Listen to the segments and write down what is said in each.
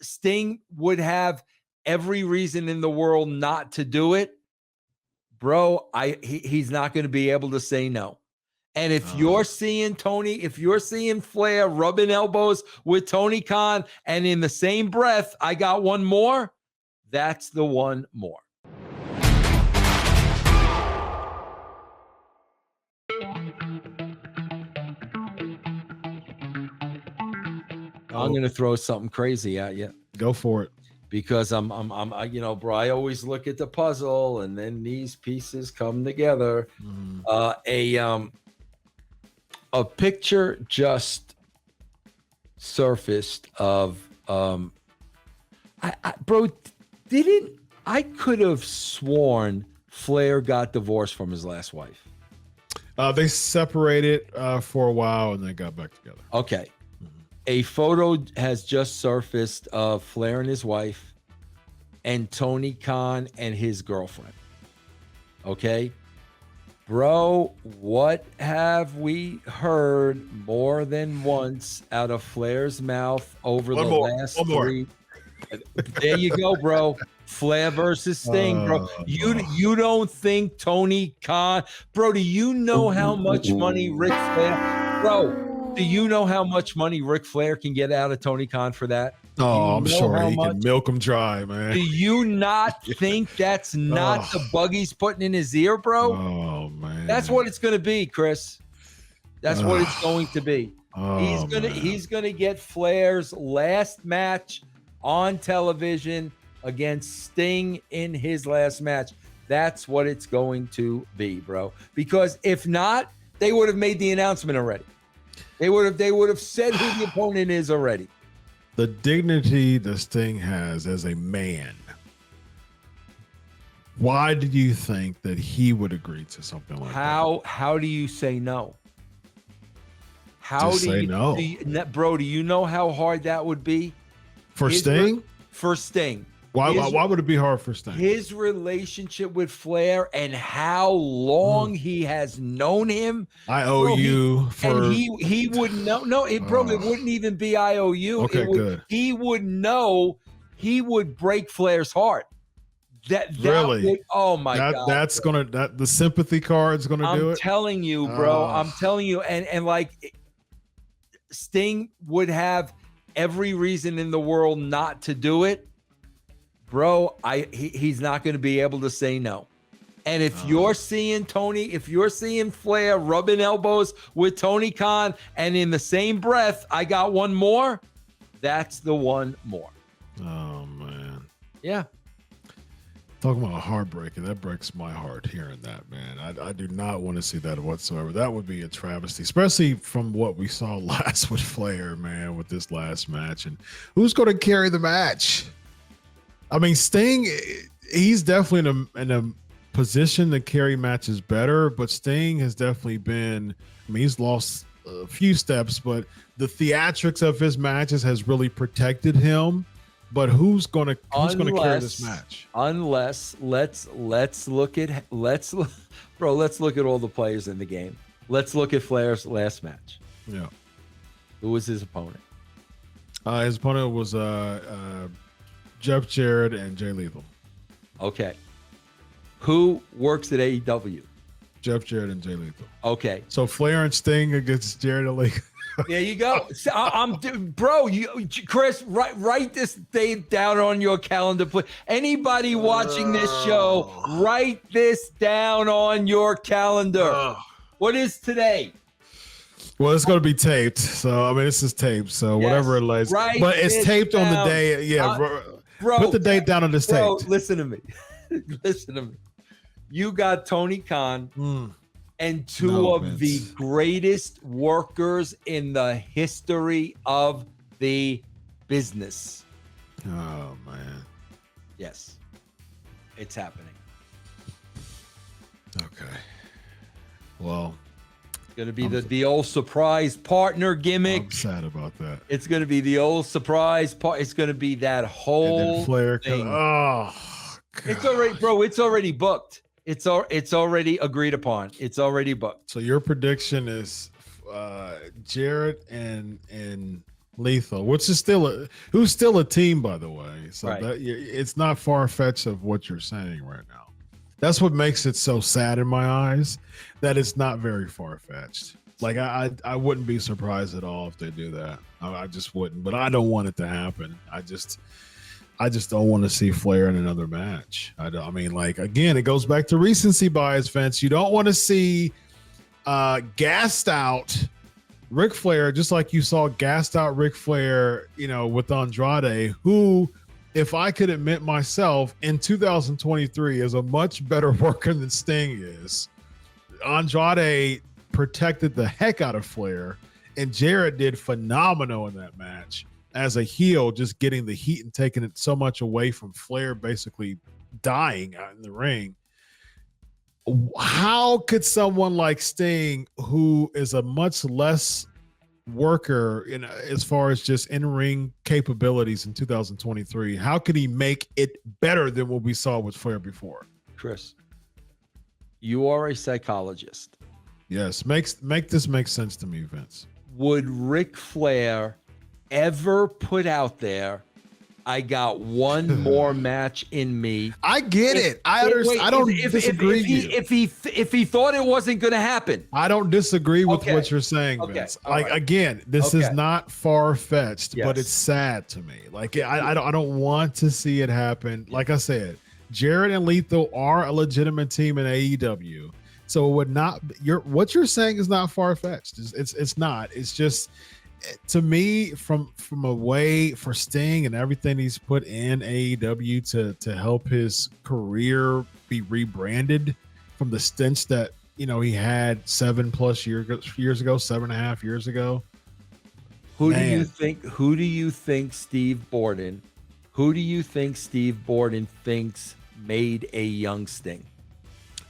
Sting would have every reason in the world not to do it, bro, he's not going to be able to say no. And if you're seeing Flair rubbing elbows with Tony Khan, and in the same breath, I got one more, that's the one more. I'm going to throw something crazy at you. Go for it. Because I'm bro, I always look at the puzzle and then these pieces come together. A picture just surfaced of, I could have sworn Flair got divorced from his last wife. They separated for a while and then got back together. Okay. A photo has just surfaced of Flair and his wife and Tony Khan and his girlfriend. Okay. Bro, what have we heard more than once out of Flair's mouth over last 3? There you go, bro. Flair versus Sting, bro. You don't think Tony Khan, bro? Do you know how much money Ric Flair, bro? Do you know how much money Ric Flair can get out of Tony Khan for that? Oh, I'm sure he can milk him dry, man. Do you not think that's not the bug he's putting in his ear, bro? Oh, man. That's what it's going to be, Chris. That's what it's going to be. He's gonna get Flair's last match on television against Sting in his last match. That's what it's going to be, bro. Because if not, they would have made the announcement already. They would have said who the opponent is already. The dignity that Sting has as a man. Why did you think that he would agree to something like that? How do you say no? No? Bro, do you know how hard that would be? For Sting? For Sting. Why would it be hard for Sting? His relationship with Flair and how long he has known him. I owe you for. And he would know. No, it wouldn't even be I owe you. Okay, good. He would know. He would break Flair's heart. That really? Would, oh my God! That's bro. The sympathy card's gonna do it. I'm telling you, bro. I'm telling you, and like Sting would have every reason in the world not to do it. Bro, he's not going to be able to say no. And if you're seeing Flair rubbing elbows with Tony Khan, and in the same breath, I got one more, that's the one more. Oh, man. Yeah. Talking about heartbreaking, that breaks my heart hearing that, man. I do not want to see that whatsoever. That would be a travesty, especially from what we saw last with Flair, man, with this last match. And who's going to carry the match? I mean, Sting, he's definitely in a position to carry matches better, but Sting has definitely been, I mean, he's lost a few steps, but the theatrics of his matches has really protected him. But who's gonna carry this match? Unless let's look at all the players in the game. Let's look at Flair's last match. Yeah. Who was his opponent? His opponent was Jeff Jarrett and Jay Lethal. Okay. Who works at AEW? Jeff Jarrett and Jay Lethal. Okay. So Flair and Sting against Jarrett and Lethal. There you go. Bro, Chris, write this date down on your calendar, please. Anybody watching this show, write this down on your calendar. What is today? Well, it's going to be taped. So, I mean, this is taped. So, whatever it lays. But it's taped on the day. Yeah. Bro, put the date down on this tape. Listen to me. Listen to me. You got Tony Khan and two of the greatest workers in the history of the business. Oh, man. Yes. It's happening. Okay. Well. It's going to be the old surprise partner gimmick. I'm sad about that. It's going to be the old surprise part. It's going to be that whole and then Flair thing. God. It's already, bro, it's already booked. It's already agreed upon. It's already booked. So your prediction is Jarrett and Lethal, which is who's still a team, by the way. So Right. that it's not far fetched of what you're saying right now. That's what makes it so sad in my eyes, that it's not very far fetched. Like I wouldn't be surprised at all if they do that. I just wouldn't. But I don't want it to happen. I just don't want to see Flair in another match. I mean, like, again, it goes back to recency bias, Vince. You don't want to see gassed out Ric Flair, just like you saw gassed out Ric Flair, with Andrade, who, if I could admit myself, in 2023 is a much better worker than Sting is. Andrade protected the heck out of Flair, and Jarrett did phenomenal in that match as a heel, just getting the heat and taking it so much away from Flair basically dying out in the ring. How could someone like Sting, who is a much less worker as far as just in-ring capabilities in 2023, how could he make it better than what we saw with Flair before? Chris, you are a psychologist. Yes, make this make sense to me, Vince. Would Ric Flair ever put out there, I got one more match in me? I get it. I understand. I don't disagree. If he thought it wasn't going to happen, I don't disagree with what you're saying, Vince. Like, again, this is not far fetched, but it's sad to me. Like, I don't want to see it happen. Like I said, Jarrett and Lethal are a legitimate team in AEW, so it would not. What you're saying is not far fetched. It's not. It's just, to me, from a way for Sting and everything he's put in AEW to help his career be rebranded from the stench that he had 7+ years ago, 7.5 years ago. Who do you think Steve Borden thinks made a young Sting?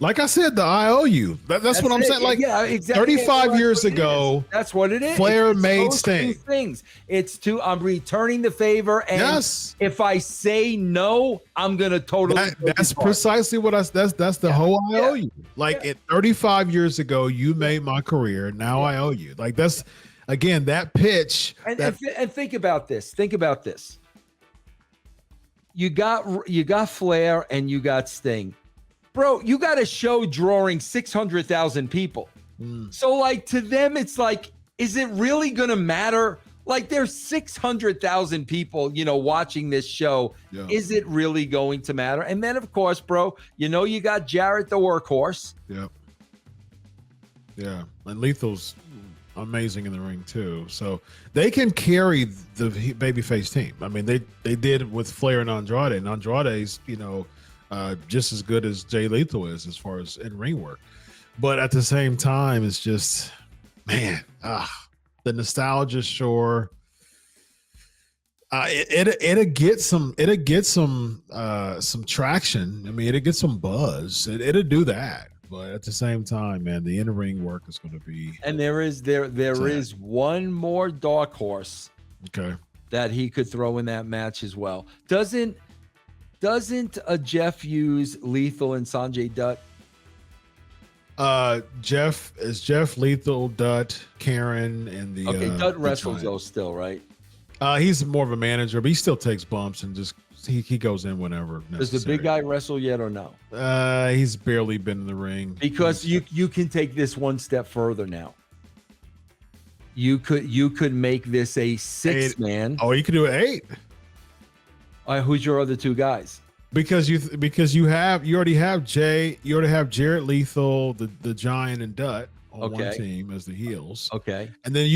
Like I said, the IOU. That's what I'm saying. Like, yeah, exactly. 35 years ago, that's what it is. Flair made Sting. Things. I'm returning the favor, and if I say no, I'm gonna totally. That's precisely what that's the whole IOU. Like, 35 years ago, you made my career. Now I owe you. Like, that's, again, that pitch. And think about this. Think about this. You got Flair and you got Sting. Bro, you got a show drawing 600,000 people. So, like, to them, it's like, is it really going to matter? Like, there's 600,000 people, watching this show. Yeah. Is it really going to matter? And then, of course, bro, you got Jarrett the workhorse. Yep. Yeah. And Lethal's amazing in the ring, too. So they can carry the babyface team. I mean, they did with Flair and Andrade. And Andrade's, just as good as Jay Lethal is as far as in-ring work. But at the same time, it's just, man, the nostalgia, sure. It'll get some traction. I mean, it'll get some buzz. It'll do that. But at the same time, man, the in-ring work is going to be. And there is one more dark horse. Okay. That he could throw in that match as well. Doesn't Jeff use Lethal and Sanjay Dutt? Jeff Lethal, Dutt, Karen, and the Dutt wrestles though still, right? He's more of a manager, but he still takes bumps and just he goes in whenever necessary. Does the big guy wrestle yet or no? He's barely been in the ring. Because you can take this one step further now. You could make this a 6-man. Oh, you could do 8. Who's your other 2 guys? Because you already have Jarrett Lethal, the Giant, and Dutt on one team as the heels. Okay. And then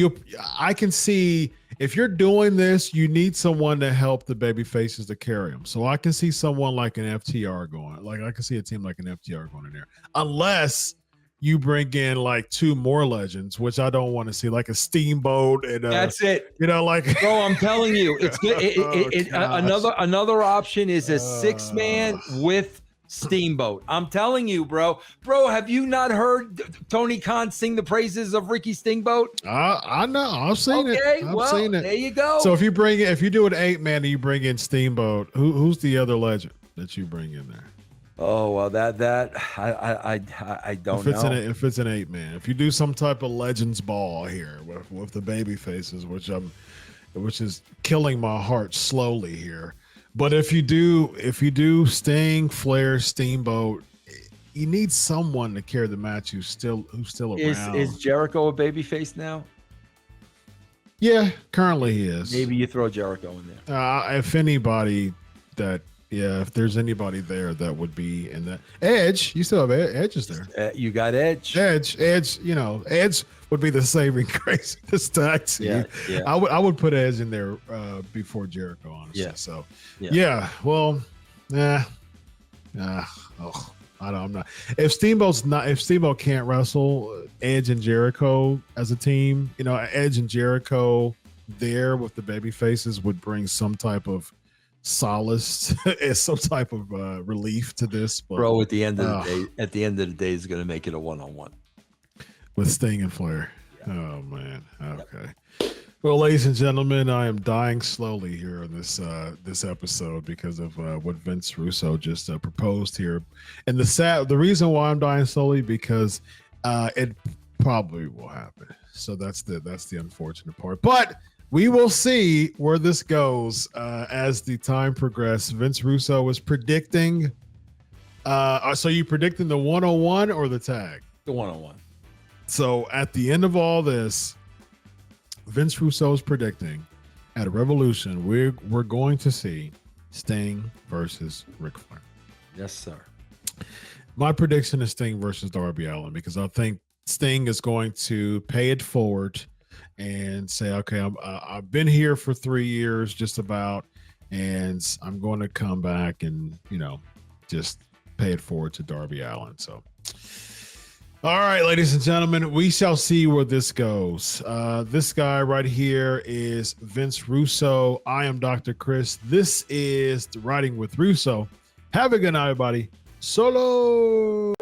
I can see, if you're doing this, you need someone to help the baby faces to carry them. So I can see someone like an FTR going. Like, I can see a team like an FTR going in there, unless you bring in like 2 more legends, which I don't want to see, like a Steamboat. And that's it. Like, bro, I'm telling you, it's good. Another option is a 6-man with Steamboat. I'm telling you, bro. Have you not heard Tony Khan sing the praises of Ricky Steamboat? I know. I've seen it. I've seen it. There you go. So if you do an 8-man and you bring in Steamboat, who's the other legend that you bring in there? Oh, well, I don't know. If it's an 8-man, if you do some type of Legends Ball here with the baby faces, which which is killing my heart slowly here. But if you do Sting, Flair, Steamboat, you need someone to carry the match who's still around. Is Jericho a babyface now? Yeah, currently he is. Maybe you throw Jericho in there. If anybody if there's anybody there that would be in that. Edge, you still have Edge is there. You got Edge. Edge, Edge would be the saving grace of this tag team. Yeah. I would put Edge in there before Jericho, honestly. Yeah. So well, I'm not. If Steamboat can't wrestle, Edge and Jericho as a team, Edge and Jericho there with the baby faces would bring some type of solace and some type of relief to this. But, Bro, at the end of the day, is going to make it a one-on-one with Sting and Flair. Yeah. Oh man. Okay. Yep. Well, ladies and gentlemen, I am dying slowly here on this episode because of what Vince Russo just proposed here, and the reason why I'm dying slowly because it probably will happen. So that's the unfortunate part, but we will see where this goes as the time progresses. Vince Russo was predicting. So you predicting the 101 or the tag? The 101. So at the end of all this, Vince Russo is predicting at Revolution, we're going to see Sting versus Ric Flair. Yes, sir. My prediction is Sting versus Darby Allin because I think Sting is going to pay it forward and say, okay, I've been here for 3 years just about, and I'm going to come back and, just pay it forward to Darby Allin. So, all right, ladies and gentlemen, we shall see where this goes. This guy right here is Vince Russo. I am Dr. Chris. This is Writing with Russo. Have a good night, everybody. Solo.